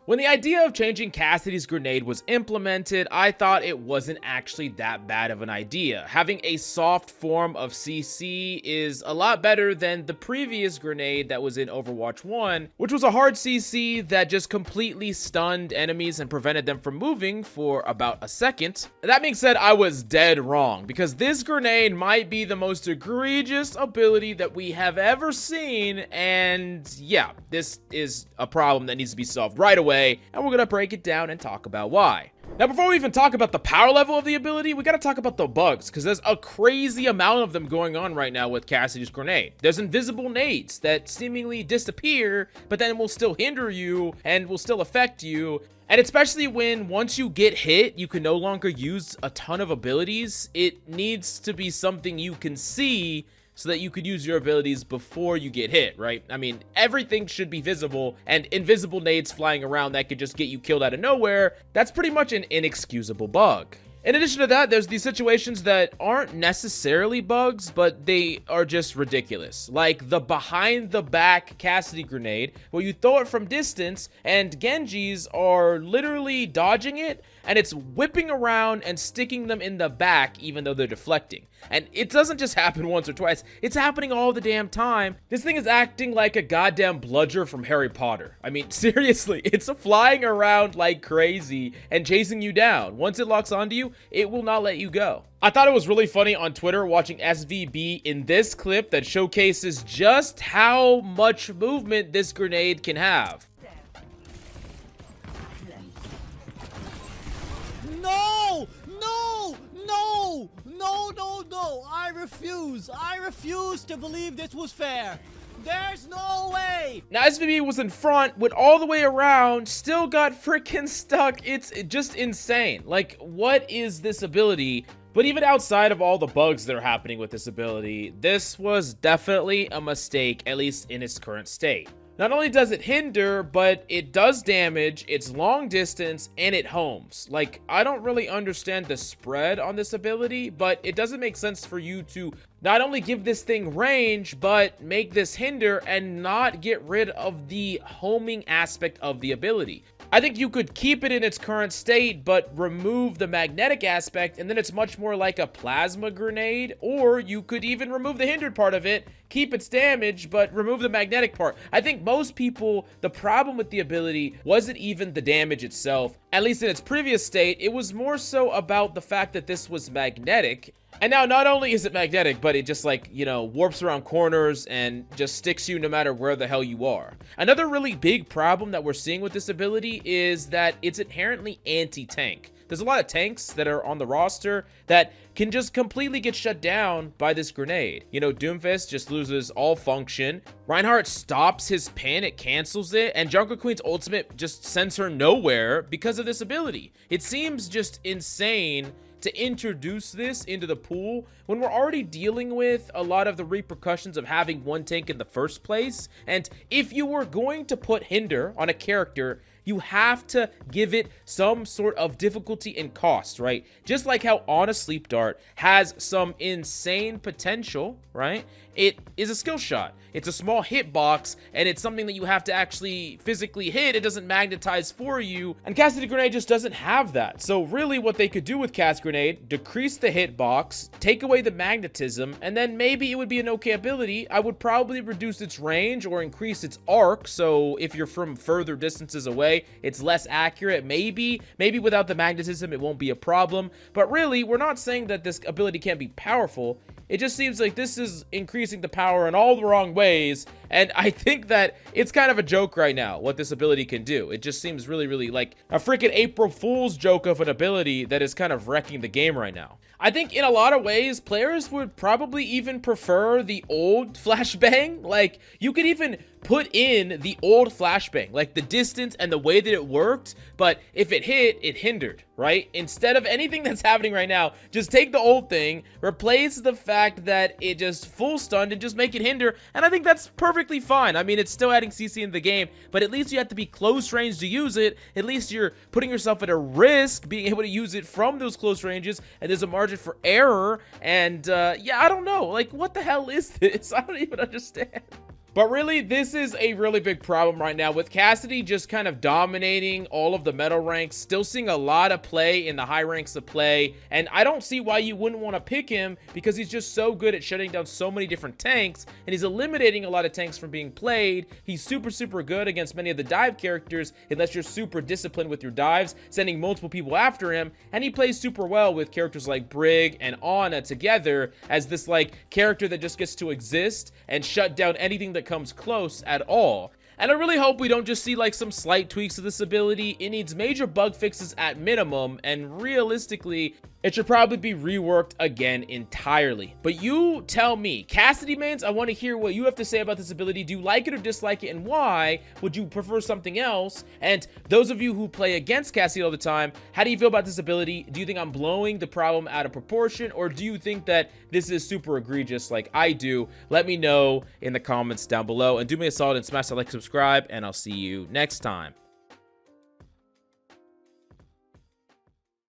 When the idea of changing Cassidy's grenade was implemented, I thought it wasn't actually that bad of an idea. Having a soft form of CC is a lot better than the previous grenade that was in Overwatch 1, which was a hard CC that just completely stunned enemies and prevented them from moving for about a second. That being said, I was dead wrong, because this grenade might be the most egregious ability that we have ever seen, and yeah, this is a problem that needs to be solved right away. And we're gonna break it down and talk about why. Now, before we even talk about the power level of the ability, we gotta talk about the bugs, because there's a crazy amount of them going on right now with Cassidy's grenade. There's invisible nades that seemingly disappear, but then will still hinder you and will still affect you. And especially when once you get hit, you can no longer use a ton of abilities. It needs to be something you can see so that you could use your abilities before you get hit, right? I mean, everything should be visible, and invisible nades flying around that could just get you killed out of nowhere, that's pretty much an inexcusable bug. In addition to that, there's these situations that aren't necessarily bugs, but they are just ridiculous. Like the behind the back Cassidy grenade, where you throw it from distance and Genjis are literally dodging it, and it's whipping around and sticking them in the back even though they're deflecting. And it doesn't just happen once or twice, it's happening all the damn time. This thing is acting like a goddamn bludger from Harry Potter. I mean, seriously, it's flying around like crazy and chasing you down. Once it locks onto you, it will not let you go. I thought it was really funny on Twitter watching SVB in this clip that showcases just how much movement this grenade can have. No! No! No! No, no, no! I refuse to believe this was fair! There's no way! Now, SVB was in front, went all the way around, still got freaking stuck. It's just insane. Like, what is this ability? But even outside of all the bugs that are happening with this ability, this was definitely a mistake, at least in its current state. Not only does it hinder, but it does damage, it's long distance, and it homes. Like, I don't really understand the spread on this ability, but it doesn't make sense for you to not only give this thing range, but make this hinder and not get rid of the homing aspect of the ability. I think you could keep it in its current state, but remove the magnetic aspect, and then it's much more like a plasma grenade, or you could even remove the hindered part of it, keep its damage, but remove the magnetic part. I think most people, the problem with the ability wasn't even the damage itself. At least in its previous state, it was more so about the fact that this was magnetic. And now not only is it magnetic, but it just like, you know, warps around corners and just sticks you no matter where the hell you are. Another really big problem that we're seeing with this ability is that it's inherently anti-tank. There's a lot of tanks that are on the roster that can just completely get shut down by this grenade. You know, Doomfist just loses all function. Reinhardt stops his pin, it cancels it, and Jungle Queen's ultimate just sends her nowhere because of this ability. It seems just insane to introduce this into the pool when we're already dealing with a lot of the repercussions of having one tank in the first place. And if you were going to put hinder on a character, you have to give it some sort of difficulty and cost, right? Just like how On a Sleep Dart has some insane potential, right? It is a skill shot. It's a small hitbox, and it's something that you have to actually physically hit. It doesn't magnetize for you, and Cassidy Grenade just doesn't have that. So really what they could do with Cass Grenade, decrease the hitbox, take away the magnetism, and then maybe it would be an okay ability. I would probably reduce its range or increase its arc, so if you're from further distances away, it's less accurate. Maybe without the magnetism, it won't be a problem. But really, we're not saying that this ability can't be powerful. It just seems like this is increasing the power in all the wrong ways, and I think that it's kind of a joke right now, what this ability can do. It just seems really like a freaking April Fool's joke of an ability that is kind of wrecking the game right now. I think in a lot of ways, players would probably even prefer the old flashbang. Like, you could even put in the old flashbang, like the distance and the way that it worked, but if it hit, it hindered, right? Instead of anything that's happening right now, just take the old thing, replace the fact that it just full stunned and just make it hinder, and I think that's perfectly fine. I mean, it's still adding CC in the game, but at least you have to be close range to use it. At least you're putting yourself at a risk being able to use it from those close ranges, and there's a margin for error, and yeah, I don't know, like, what the hell is this? I don't even understand. But really, this is a really big problem right now with Cassidy just kind of dominating all of the metal ranks, still seeing a lot of play in the high ranks of play, and I don't see why you wouldn't want to pick him because he's just so good at shutting down so many different tanks, and he's eliminating a lot of tanks from being played. He's super good against many of the dive characters unless you're super disciplined with your dives, sending multiple people after him, and he plays super well with characters like Brig and Ana together as this like character that just gets to exist and shut down anything that comes close at all. And I really hope we don't just see like some slight tweaks to this ability. It needs major bug fixes at minimum, and realistically, it should probably be reworked again entirely. But you tell me, Cassidy mains, I want to hear what you have to say about this ability. Do you like it or dislike it, and why? Would you prefer something else? And those of you who play against Cassidy all the time, how do you feel about this ability? Do you think I'm blowing the problem out of proportion, or do you think that this is super egregious like I do? Let me know in the comments down below, and do me a solid and smash that like, subscribe, and I'll see you next time.